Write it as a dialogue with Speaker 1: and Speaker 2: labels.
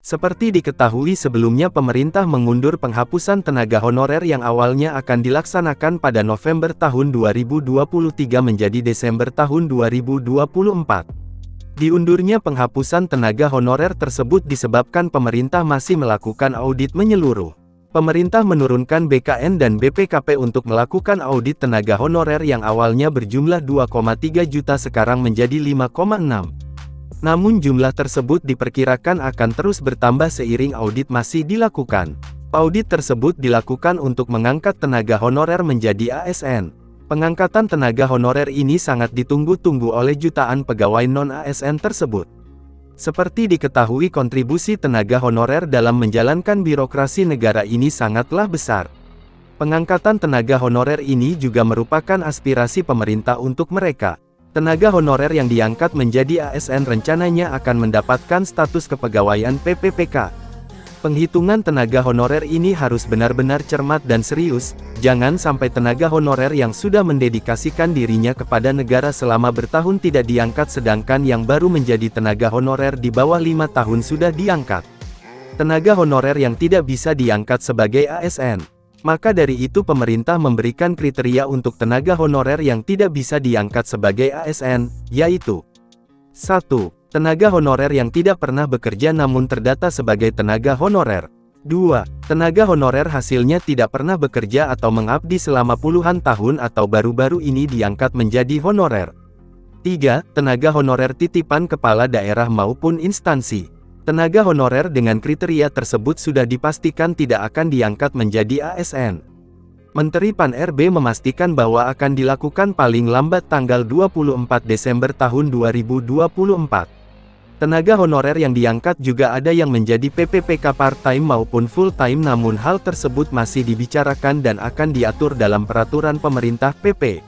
Speaker 1: Seperti diketahui sebelumnya pemerintah mengundur penghapusan tenaga honorer yang awalnya akan dilaksanakan pada November tahun 2023 menjadi Desember tahun 2024. Diundurnya penghapusan tenaga honorer tersebut disebabkan pemerintah masih melakukan audit menyeluruh. Pemerintah menurunkan BKN dan BPKP untuk melakukan audit tenaga honorer yang awalnya berjumlah 2,3 juta sekarang menjadi 5,6. Namun jumlah tersebut diperkirakan akan terus bertambah seiring audit masih dilakukan. Audit tersebut dilakukan untuk mengangkat tenaga honorer menjadi ASN. Pengangkatan tenaga honorer ini sangat ditunggu-tunggu oleh jutaan pegawai non-ASN tersebut. Seperti diketahui kontribusi tenaga honorer dalam menjalankan birokrasi negara ini sangatlah besar. Pengangkatan tenaga honorer ini juga merupakan aspirasi pemerintah untuk mereka. Tenaga honorer yang diangkat menjadi ASN rencananya akan mendapatkan status kepegawaian PPPK. Penghitungan tenaga honorer ini harus benar-benar cermat dan serius, jangan sampai tenaga honorer yang sudah mendedikasikan dirinya kepada negara selama bertahun tidak diangkat sedangkan yang baru menjadi tenaga honorer di bawah 5 tahun sudah diangkat. Tenaga honorer yang tidak bisa diangkat sebagai ASN. Maka dari itu pemerintah memberikan kriteria untuk tenaga honorer yang tidak bisa diangkat sebagai ASN, yaitu 1. Tenaga honorer yang tidak pernah bekerja namun terdata sebagai tenaga honorer. 2. Tenaga honorer hasilnya tidak pernah bekerja atau mengabdi selama puluhan tahun atau baru-baru ini diangkat menjadi honorer. 3. Tenaga honorer titipan kepala daerah maupun instansi. Tenaga honorer dengan kriteria tersebut sudah dipastikan tidak akan diangkat menjadi ASN. Menteri Pan-RB memastikan bahwa akan dilakukan paling lambat tanggal 24 Desember tahun 2024. Tenaga honorer yang diangkat juga ada yang menjadi PPPK part-time maupun full-time namun hal tersebut masih dibicarakan dan akan diatur dalam peraturan pemerintah PP.